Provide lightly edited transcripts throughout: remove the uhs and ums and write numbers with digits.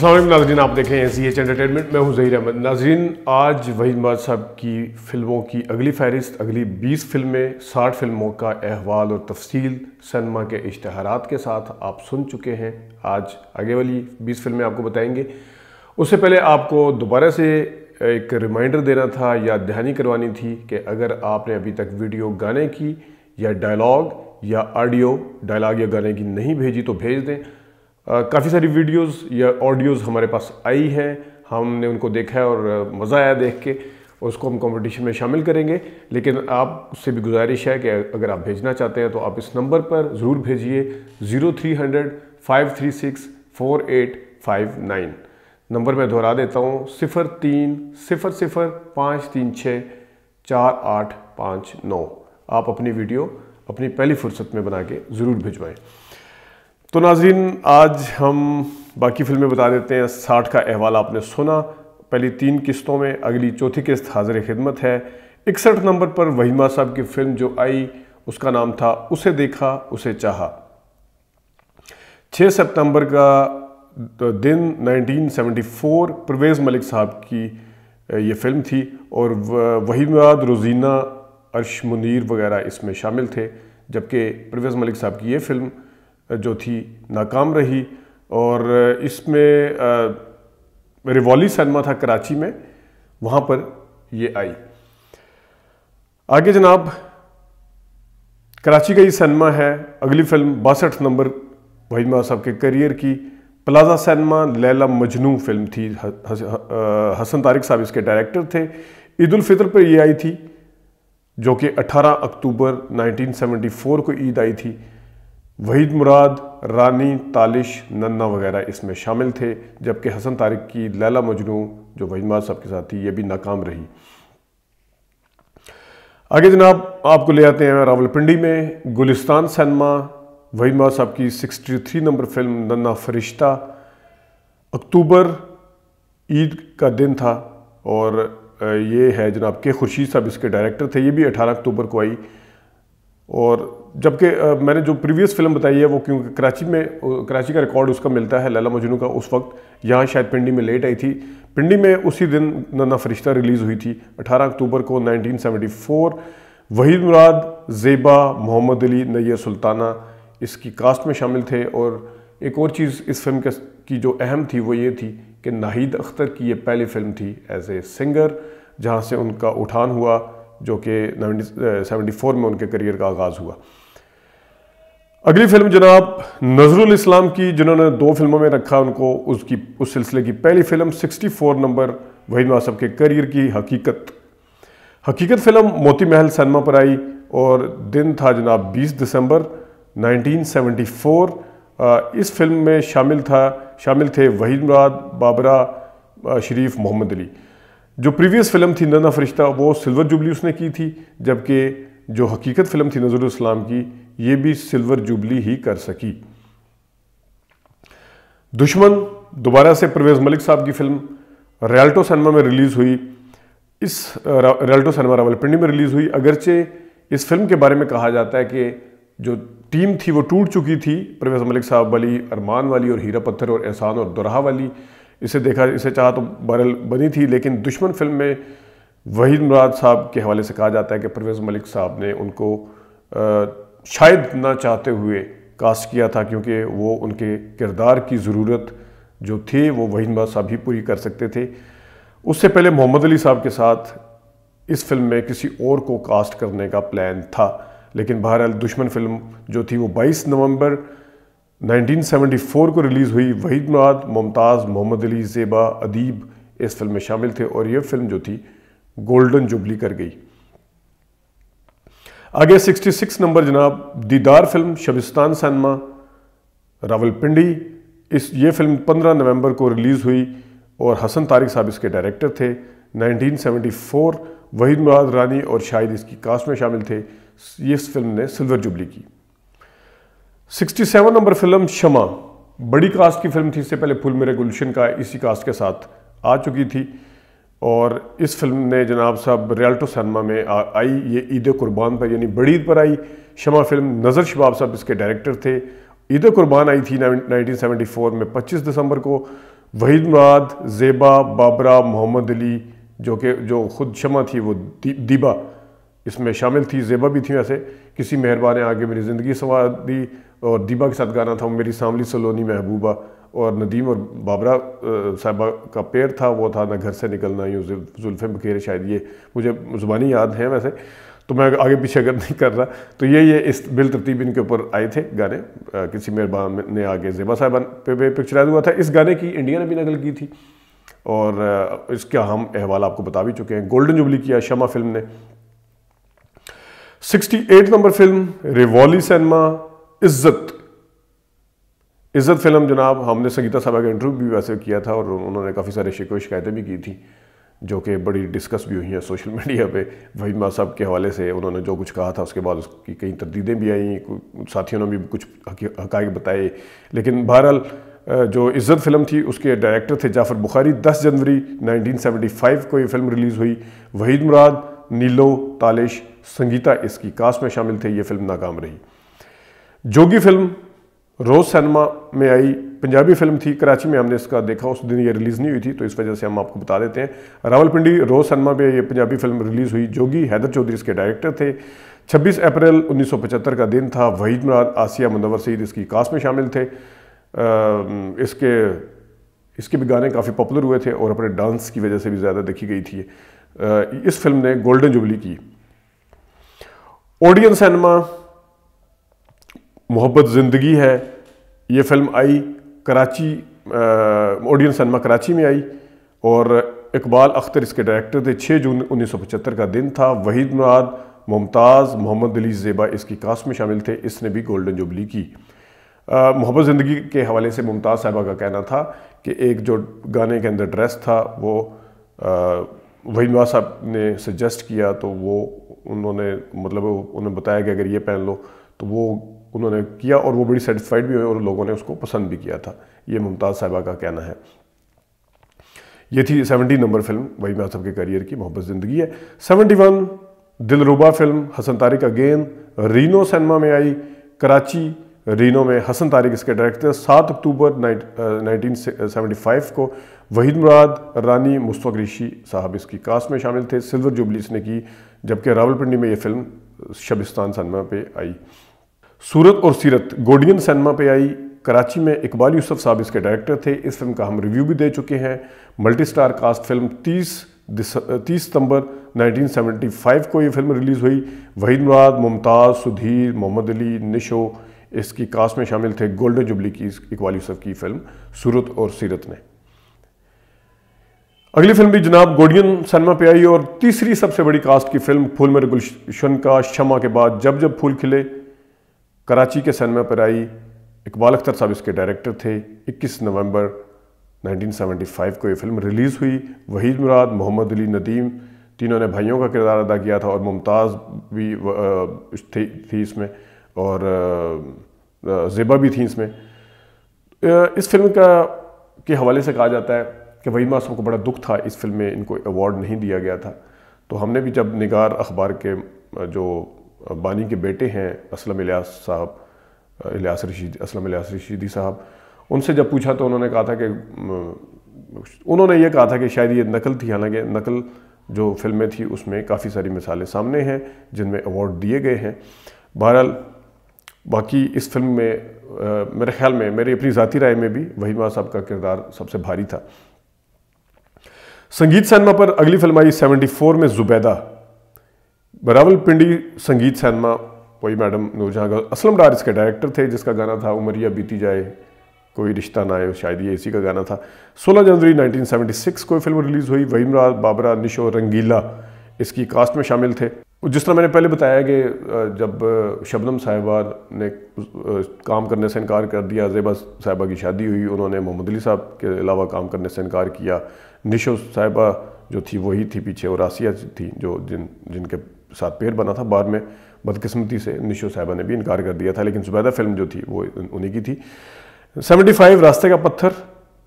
अस्सलाम वालेकुम नाज़रीन, आप देखें SEH एंटरटेनमेंट। मैं हूं ज़हीर अहमद। नाज़रीन, आज वहीद मराद साहब की फ़िल्मों की अगली फ़हरिस्त, अगली 20 फ़िल्में, 60 फ़िल्मों का अहवाल और तफसील सिनेमा के इश्तहारात के साथ आप सुन चुके हैं। आज आगे वाली 20 फ़िल्में आपको बताएंगे। उससे पहले आपको दोबारा से एक रिमाइंडर देना था या दहानी करवानी थी कि अगर आपने अभी तक वीडियो गाने की या डायलॉग या ऑडियो डायलॉग या गाने की नहीं भेजी तो भेज दें। काफ़ी सारी वीडियोस या ऑडियोज़ हमारे पास आई हैं, हमने उनको देखा है और मज़ा आया देख के। उसको हम कंपटीशन में शामिल करेंगे, लेकिन आप उससे भी गुजारिश है कि अगर आप भेजना चाहते हैं तो आप इस नंबर पर ज़रूर भेजिए 0300 536 4859। नंबर मैं दोहरा देता हूँ 0300 536 4859। आप अपनी वीडियो अपनी पहली फुर्सत में बना के ज़रूर भिजवाएँ। तो नाज़रीन, आज हम बाकी फिल्में बता देते हैं। 60 का अहवाल आपने सुना पहली 3 किस्तों में, अगली चौथी किस्त हाज़िर खिदमत है। 61 नंबर पर वहीद मराद साहब की फ़िल्म जो आई उसका नाम था उसे देखा उसे चाहा। 6 सितंबर का दिन 1974 परवेज़ मलिक साहब की ये फ़िल्म थी और वहीद मराद, रोज़ीना, अर्श मुनीर वगैरह इसमें शामिल थे, जबकि परवेज़ मलिक साहब की ये फ़िल्म जो थी नाकाम रही। और इसमें रिवॉली सिनेमा था कराची में, वहाँ पर ये आई। आगे जनाब, कराची का ही सिनेमा है। अगली फिल्म 62 नंबर वहीद मराद साहब के करियर की plaza cinema Laila Majnu film थी। हसन तारिक साहब इसके डायरेक्टर थे। ईद उल फितर पर ये आई थी, जो कि 18 अक्टूबर 1974 को ईद आई थी। वहीद मराद, रानी, तालिश, नन्ना वगैरह इसमें शामिल थे, जबकि हसन तारिक की लैला मजनू जो वहीद मराद साहब के साथ थी ये भी नाकाम रही। आगे जनाब आपको ले आते हैं रावलपिंडी में गुलिस्तान सिनेमा। वहीद मराद साहब की 63 नंबर फिल्म नन्ना फरिश्ता। अक्टूबर ईद का दिन था और ये है जनाब के खुर्शीद साहब इसके डायरेक्टर थे। ये भी 18 अक्टूबर को आई। और जबकि मैंने जो प्रीवियस फिल्म बताई है वो क्योंकि कराची का रिकॉर्ड उसका मिलता है लैला मजनू का, उस वक्त यहाँ शायद पिंडी में लेट आई थी। पिंडी में उसी दिन नन्ना फरिश्ता रिलीज़ हुई थी 18 अक्टूबर को 1974। वहीद मराद, ज़ेबा, मोहम्मद अली, नैयर सुल्ताना इसकी कास्ट में शामिल थे। और एक और चीज़ इस फिल्म की जो अहम थी वो ये थी कि नाहिद अख्तर की ये पहली फिल्म थी एज ए सिंगर, जहाँ से उनका उठान हुआ, जो कि 1974 में उनके करियर का आगाज़ हुआ। अगली फिल्म जनाब नज़रुल इस्लाम की, जिन्होंने 2 फिल्मों में रखा उनको, उस सिलसिले की पहली फिल्म 64 नंबर वहीद मराद साहब के करियर की हकीकत फिल्म मोती महल सिनेमा पर आई और दिन था जनाब 20 दिसंबर 1974। इस फिल्म में शामिल थे वहीद मराद, बाबरा शरीफ, मोहम्मद अली। जो प्रीवियस फिल्म थी नन्ना फरिश्ता वो सिल्वर जुबली उसने की थी, जबकि जो हकीकत फिल्म थी नज़रुल इस्लाम की ये भी सिल्वर जुबली ही कर सकी। दुश्मन दोबारा से परवेज़ मलिक साहब की फिल्म रियल्टो सिनेमा में रिलीज़ हुई। इस रियल्टो सिनेमा रावलपिंडी में रिलीज़ हुई। अगरचे इस फिल्म के बारे में कहा जाता है कि जो टीम थी वो टूट चुकी थी, परवेज़ मलिक साहब वाली, अरमान वाली और हीरा पत्थर और एहसान और दुरहा वाली। इसे चाहा तो बहरहाल बनी थी, लेकिन दुश्मन फिल्म में वहीद मराद साहब के हवाले से कहा जाता है कि परवेज़ मलिक साहब ने उनको शायद ना चाहते हुए कास्ट किया था, क्योंकि वो उनके किरदार की ज़रूरत जो थी वो वहीद मराद साहब ही पूरी कर सकते थे। उससे पहले मोहम्मद अली साहब के साथ इस फिल्म में किसी और को कास्ट करने का प्लान था, लेकिन बहरहाल दुश्मन फिल्म जो थी वो 22 नवंबर 1974 को रिलीज़ हुई। वहीद मराद, मुमताज़, मोहम्मद अली, ज़ेबा, अदीब इस फिल्म में शामिल थे और ये फिल्म जो थी गोल्डन जुबली कर गई। आगे 66 नंबर जनाब दीदार फिल्म शबिस्तान सिनेमा रावलपिंडी। ये फिल्म 15 नवंबर को रिलीज़ हुई और हसन तारिक साहब इसके डायरेक्टर थे। 1974 वहीद मराद, रानी और शाहिद इसकी कास्ट में शामिल थे। ये इस फिल्म ने सिल्वर जुबली की। 67 नंबर फिल्म शमा, बड़ी कास्ट की फिल्म थी। इससे पहले फूल मेरे गुलशन का इसी कास्ट के साथ आ चुकी थी और इस फिल्म ने जनाब साहब रियल्टो सिनेमा में आई। ये ईद कुर्बान पर यानी बड़ी ईद पर आई। शमा फिल्म नज़र शबाब साहब इसके डायरेक्टर थे। ईद कुर्बान आई थी 1974 में 25 दिसंबर को वहीद मुराद, ज़ेबा, बाबरा, मोहम्मद अली, जो खुद शमा थी, वो दीबा इसमें शामिल थी। ज़ेबा भी थी वैसे। किसी मेहरबान ने आगे मेरी ज़िंदगी संवार दी, और दीबा के साथ गाना था वो मेरी सांवली सलोनी महबूबा। और नदीम और बाबरा साहबा का पेयर था, वो था ना घर से निकलना यूँ जुल्फ़े बखेर, शायद ये मुझे ज़ुबानी याद हैं वैसे, तो मैं आगे पीछे अगर नहीं कर रहा। तो ये इस बिल तरतीब इनके ऊपर आए थे गाने। किसी मेहरबान ने आगे ज़ेबा साहबा पे पिक्चराइज हुआ था। इस गाने की इंडिया ने भी नकल की थी, और इसका हम अहवाल आपको बता भी चुके हैं। गोल्डन जुबली किया शमा फिल्म ने। 68 नंबर फिल्म रिवॉली सिनेमा, इज्जत फिल्म जनाब, हमने संगीता साहबा का इंटरव्यू भी वैसे किया था, और उन्होंने काफ़ी सारे शिकवे शिकायतें भी की थी, जो कि बड़ी डिस्कस भी हुई हैं सोशल मीडिया पे। वहीद मुराद साहब के हवाले से उन्होंने जो कुछ कहा था, उसके बाद उसकी कई तरदीदें भी आई, साथियों ने भी कुछ हक़ाइक़ बताए। लेकिन बहरहाल जो इज्जत फिल्म थी उसके डायरेक्टर थे जाफ़र बुखारी। 10 जनवरी 1975 को ये फिल्म रिलीज़ हुई। वहीद मुराद, नीलो, तालिश, संगीता इसकी कास्ट में शामिल थे। ये फिल्म नाकाम रही। जोगी फिल्म रोज़ सिनेमा में आई, पंजाबी फिल्म थी। कराची में हमने इसका देखा, उस दिन ये रिलीज़ नहीं हुई थी, तो इस वजह से हम आपको बता देते हैं। रावलपिंडी रोज़ सिनेमा में ये पंजाबी फिल्म रिलीज़ हुई। जोगी हैदर चौधरी इसके डायरेक्टर थे। 26 अप्रैल 1975 का दिन था। वहीद मुराद, आसिया, मुनव्वर सईद इसकी कास्ट में शामिल थे। इसके भी गाने काफ़ी पॉपुलर हुए थे, और अपने डांस की वजह से भी ज़्यादा देखी गई थी। इस फिल्म ने गोल्डन जुबली की। ओडियन सिनेमा मोहब्बत ज़िंदगी है, ये फिल्म आई कराची, ओडियन सिनेमा कराची में आई, और इकबाल अख्तर इसके डायरेक्टर थे। 6 जून 1975 का दिन था। वहीद मुराद, मुमताज़, मोहम्मद अली, ज़ेबा इसकी कास्ट में शामिल थे। इसने भी गोल्डन जुबली की। मोहब्बत ज़िंदगी के हवाले से मुमताज़ साहबा का कहना था कि एक जो गाने के अंदर ड्रेस था वो वहीद मुराद साहब ने सजेस्ट किया, तो वो उन्होंने उन्हें बताया कि अगर ये पहन लो, तो वो उन्होंने किया, और वो बड़ी सेटिस्फाइड भी हुए, और लोगों ने उसको पसंद भी किया था। ये मुमताज़ साहबा का कहना है। ये थी 70 नंबर फिल्म वहीद मुराद साहब के करियर की, मोहब्बत ज़िंदगी है। 71 Dilruba film, Hassan Tariq again, Reno cinema में आई कराची। रीनो में हसन तारिक इसके डायरेक्टर। 7 अक्टूबर 1975 को वहीद मुराद, रानी मुस्तफ़ा ऋषि साहब इसकी कास्ट में शामिल थे। सिल्वर जुबली इसने की, जबकि रावलपिंडी में ये फिल्म शबिस्तान सिनेमा पे आई। सूरत और सीरत गोडियन सिनेमा पे आई कराची में। इकबाल यूसुफ साहब इसके डायरेक्टर थे। इस फिल्म का हम रिव्यू भी दे चुके हैं। Multi star cast film. 30 सितंबर 1975 को ये फिल्म रिलीज़ हुई। वहीद मुराद, मुमताज़, सुधीर, मोहम्मद अली, निशो इसकी कास्ट में शामिल थे। गोल्डन जुबली की इकबाल यूसुफ की फिल्म सूरत और सीरत ने। अगली फिल्म भी जनाब गोडियन सिनेमा पे आई, और तीसरी सबसे बड़ी कास्ट की फिल्म फूल मेरे गुलशन का, शमा के बाद जब जब फूल खिले, कराची के सिनेमा पर आई। इकबाल अख्तर साहब इसके डायरेक्टर थे। 21 नवंबर 1975 को ये फिल्म रिलीज़ हुई। वहीद मुराद, मोहम्मद अली, नदीम तीनों ने भाइयों का किरदार अदा किया था, और मुमताज़ भी थी इसमें, और ज़ेबा भी थी इसमें। इस फिल्म के हवाले से कहा जाता है कि वहीद मुराद साहब को बड़ा दुख था इस फिल्म में इनको अवार्ड नहीं दिया गया था। तो हमने भी जब निगार अखबार के जो बानी के बेटे हैं असलम इलियास साहब, असलम इलियास रशीदी साहब, उनसे जब पूछा तो उन्होंने ये कहा था कि शायद ये नकल थी। हालांकि नकल जो फिल्में थी उसमें काफ़ी सारी मिसालें सामने हैं जिनमें अवार्ड दिए गए हैं। बहरहाल बाकी इस फिल्म में मेरे ख्याल में, मेरी अपनी ज़ाती राय में भी वहीद मुराद साहब का किरदार सबसे भारी था। संगीत सिनेमा पर अगली फिल्म आई 74 में ज़ुबैदा। रावलपिंडी संगीत सिनेमा, वही मैडम नूरजहां असलम डार इसके डायरेक्टर थे, जिसका गाना था उमरिया बीती जाए कोई रिश्ता ना आए, शायद ये इसी का गाना था। 16 जनवरी 1976 को फिल्म रिलीज़ हुई। वहीद मुराद, बाबरा, निशो, रंगीला इसकी कास्ट में शामिल थे। जिस तरह मैंने पहले बताया कि जब शबनम साहिबा ने काम करने से इनकार कर दिया, ज़ेबा साहिबा की शादी हुई, उन्होंने मोहम्मद अली साहब के अलावा काम करने से इनकार किया। निशो साहिबा जो थी वही थी पीछे, और आसिया थी जो जिनके साथ पेयर बना था। बाद में बदकिस्मती से निशो साहिबा ने भी इनकार कर दिया था, लेकिन ज़ुबैदा फिल्म जो थी वो उन्हीं की थी। 75 रास्ते का पत्थर,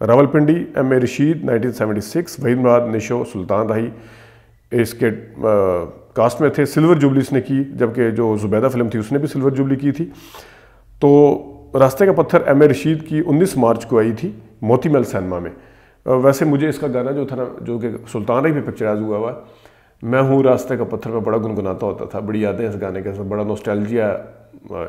रावलपिंडी, एम ए रशीद 1976, वहीद मुराद, निशो, सुल्तान राही इसके कास्ट में थे। सिल्वर जुबली इसने की, जबकि जो ज़ुबैदा फिल्म थी उसने भी सिल्वर जुबली की थी। तो रास्ते का पत्थर एम ए रशीद की 19 मार्च को आई थी मोती महल सिनेमा में। वैसे मुझे इसका गाना जो था ना, जो कि सुल्तान रही पे पिक्चराइज हुआ हुआ, मैं हूँ रास्ते का पत्थर में बड़ा गुनगुनाता होता था। बड़ी यादें इस गाने के, बड़ा नॉस्टैल्जिया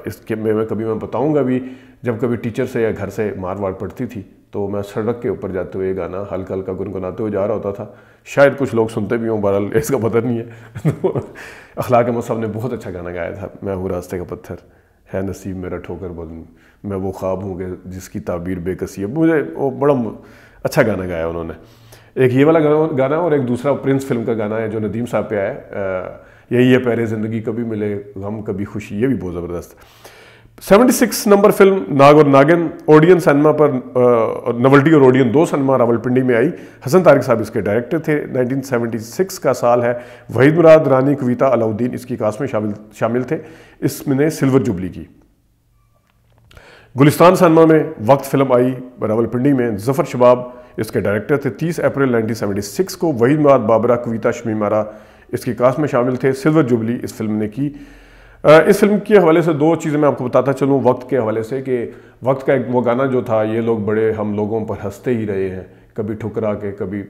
इसके में कभी मैं बताऊँगा भी। जब कभी टीचर से या घर से मार वार पड़ती थी तो मैं सड़क के ऊपर जाते हुए ये गाना हल्का हल्का गुनगुनाते हुए जा रहा होता था। शायद कुछ लोग सुनते भी हों, बहरहाल इसका पता नहीं है। तो अखलाक अहमद साहब ने बहुत अच्छा गाना गाया था, मैं हूँ रास्ते का पत्थर, है नसीब मेरा ठोकर बदन, मैं वो ख्वाब हूँ कि जिसकी ताबीर बेकसी है। मुझे वो बड़ा अच्छा गाना गाया उन्होंने। एक ये वाला गाना और एक दूसरा प्रिंस फिल्म का गाना है जो नदीम साहब पे आया है, यही है प्यारे ज़िंदगी, कभी मिले गम कभी खुशी, ये भी बहुत ज़बरदस्त। 76 नंबर फिल्म नाग और नागिन ओडियन सिनेमा पर, नवल्टी और ओडियन 2 सिनेमा रावलपिंडी में आई। हसन तारिक साहब इसके डायरेक्टर थे। 1976 का साल है। वहीद मुराद, रानी कविता, अलाउद्दीन इसकी कास्ट में शामिल थे। इसमें सिल्वर जुबली की। गुलिस्तान सिनेमा में वक्त फिल्म आई रावलपिंडी में। जफर शबाब इसके डायरेक्टर थे। 30 अप्रैल 1976 को वहीद मुराद, बाबरा, कविता, शमीमारा इसकी कास्ट में शामिल थे। सिल्वर जुबली इस फिल्म ने की। इस फिल्म के हवाले से 2 चीज़ें मैं आपको बताता चलूँ वक्त के हवाले से, कि वक्त का एक वो गाना जो था, ये लोग बड़े हम लोगों पर हंसते ही रहे हैं, कभी ठुकरा के कभी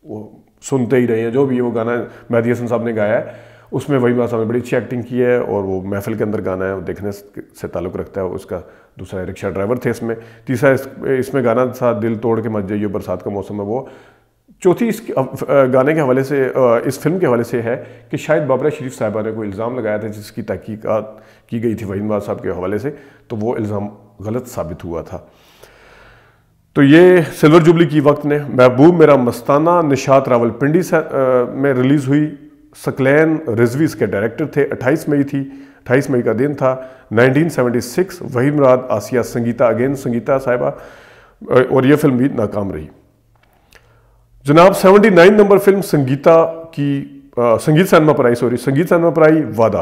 वो सुनते ही रहे हैं, जो भी वो गाना मेहदी हसन साहब ने गाया है, उसमें वही बात साहब ने बड़ी अच्छी एक्टिंग की है और वो महफिल के अंदर गाना है, वो देखने से ताल्लुक़ रखता है। उसका दूसरा रिक्शा ड्राइवर थे इसमें। तीसरा इसमें गाना था दिल तोड़ के मत जाइयो बरसात का मौसम है वो। चौथी इस गाने के हवाले से, इस फिल्म के हवाले से है कि शायद बाबरा शरीफ साहिबा ने कोई इल्ज़ाम लगाया था जिसकी तहकीकात की गई थी वहीद मुराद साहब के हवाले से, तो वो इल्ज़ाम गलत साबित हुआ था। तो ये सिल्वर जुबली की वक्त ने। महबूब मेरा मस्ताना निशात रावलपिंडी में रिलीज़ हुई। सकलैन रिजवी इसके डायरेक्टर थे। 28 मई थी, 28 मई का दिन था 1976। वहीद मुराद, आसिया संगीता, अगेन संगीता साहिबा, और यह फिल्म भी नाकाम रही। जनाब 79 नंबर फिल्म संगीता की संगीत सिनेमा पर आई, संगीत सिनेमा पर आई वादा,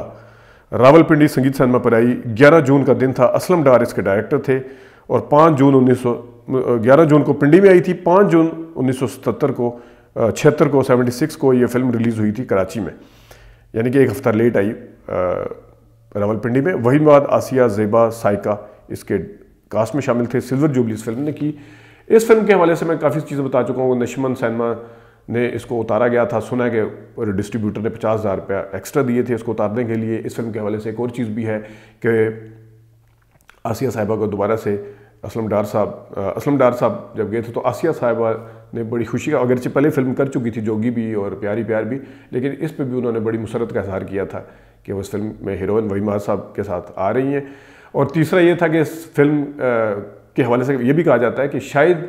रावलपिंडी संगीत सिनेमा पर आई। 11 जून का दिन था। असलम डार इसके डायरेक्टर थे और 11 जून को पिंडी में आई थी। 5 जून 1977 को 76 को ये फिल्म रिलीज़ हुई थी कराची में, यानी कि एक हफ्ता लेट आई रावलपिंडी में। वहीद मुराद, आसिया, ज़ेबा, साइका इसके कास्ट में शामिल थे। सिल्वर जुबली इस फिल्म ने की। इस फिल्म के हवाले से मैं काफ़ी चीज़ें बता चुका हूँ। नशमन सिनेमा ने इसको उतारा गया था, सुना है कि डिस्ट्रीब्यूटर ने 50,000 रुपया एक्स्ट्रा दिए थे इसको उतारने के लिए। इस फिल्म के हवाले से एक और चीज़ भी है कि आसिया साहिबा को दोबारा से असलम डार साहब जब गए थे तो आसिया साहिबा ने बड़ी खुशी का, अगरचे पहले फिल्म कर चुकी थी जोगी भी और प्यारी प्यार भी, लेकिन इस पर भी उन्होंने बड़ी मुसरत का इजहार किया था कि वो इस फिल्म में हीरोइन वहीद मुराद साहब के साथ आ रही हैं। और तीसरा ये था कि इस फिल्म के हवाले से ये भी कहा जाता है कि शायद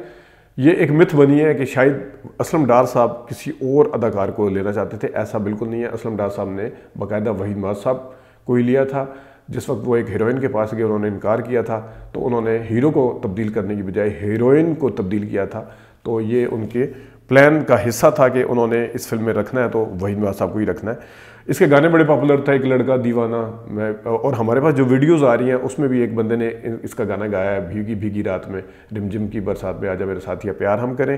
ये एक मिथ बनी है कि शायद असलम डार साहब किसी और अदाकार को लेना चाहते थे। ऐसा बिल्कुल नहीं है। असलम डार साहब ने बाकायदा वहीद मुराद साहब को ही लिया था। जिस वक्त वो एक हीरोइन के पास गए उन्होंने इनकार किया था, तो उन्होंने हीरो को तब्दील करने की बजाय हीरोइन को तब्दील किया था। तो ये उनके प्लान का हिस्सा था कि उन्होंने इस फिल्म में रखना है तो वहीद मुराद साहब को ही रखना है। इसके गाने बड़े पॉपुलर थे, एक लड़का दीवाना, और हमारे पास जो वीडियोस आ रही हैं उसमें भी एक बंदे ने इसका गाना गाया है, भीगी भीगी रात में रिमझिम की बरसात में आजा मेरे साथिया प्यार हम करें।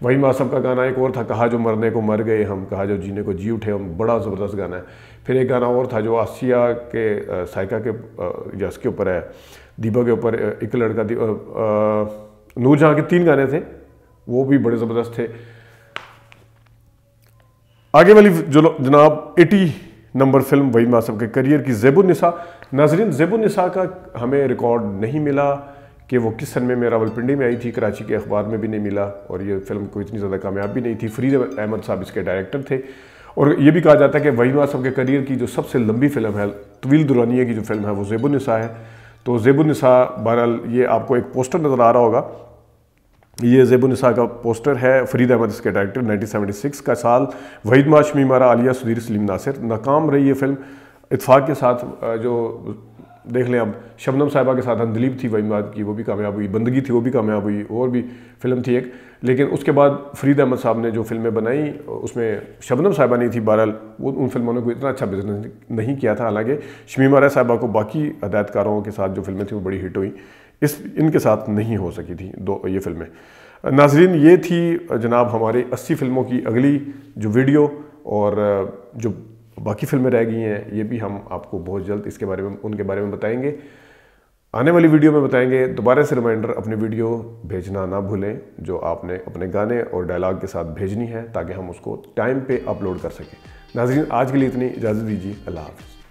वहीद मुराद साहब का गाना एक और था, कहा जो मरने को मर गए हम, कहा जो जीने को जी उठे हम, बड़ा ज़बरदस्त गाना है। फिर एक गाना और था जो आसिया के साइका के या इसके ऊपर है, दीपा के ऊपर, एक लड़का नूरजहां के 3 गाने थे, वो भी बड़े ज़बरदस्त थे। आगे वाली जो जनाब 80 नंबर फिल्म वहीद मुराद साहब के करियर की ज़ेबुन्निसा। नाज़रीन, ज़ेबुन्निसा का हमें रिकॉर्ड नहीं मिला कि वो किस सन में रावलपिंडी में आई थी, कराची के अखबार में भी नहीं मिला, और ये फिल्म कोई इतनी ज़्यादा कामयाब भी नहीं थी। फरीद अहमद साहब इसके डायरेक्टर थे। और ये भी कहा जाता है कि वहीद मुराद साहब के करियर की जो सबसे लंबी फिल्म है, तवील दुरानिया की जो फिल्म है, वो ज़ेबुन्निसा है। तो ज़ेबुन्निसा, बहरहाल ये आपको एक पोस्टर नज़र आ रहा होगा, ये ज़ेबुन्निसा का पोस्टर है। फरीद अहमद इसके डायरेक्टर। 1976 का साल। वहीद मुराद, शमीमारा, आलिया, सुधीर, सलीम नासिर। नाकाम रही ये फिल्म। इत्फाक के साथ जो देख लें, अब शबनम साहिबा के साथ अंधलीब थी वहीद मुराद की, वो भी कामयाब हुई। बंदगी थी, वो भी कामयाब हुई। और भी फिल्म थी एक, लेकिन उसके बाद फरीद अहमद साहब ने जो फिल्में बनाई उसमें शबनम साहिबा नहीं थी। बहरहाल वो उन फिल्मों ने कोई इतना अच्छा बिजनेस नहीं किया था। हालांकि शमीमारा साहिबा को बाकी हदायतकारों के साथ जो फिल्में थी वो बड़ी हिट हुई, इनके साथ नहीं हो सकी थी ये फिल्में। नाजरीन, ये थी जनाब हमारे 80 फिल्मों की अगली जो वीडियो, और जो बाकी फिल्में रह गई हैं ये भी हम आपको बहुत जल्द उनके बारे में बताएंगे। आने वाली वीडियो में बताएंगे। दोबारा से रिमाइंडर, अपनी वीडियो भेजना ना भूलें जो आपने अपने गाने और डायलॉग के साथ भेजनी है, ताकि हम उसको टाइम पे अपलोड कर सकें। नाज़रीन, आज के लिए इतनी, इजाज़त दीजिए। अल्लाह हाफ़िज़।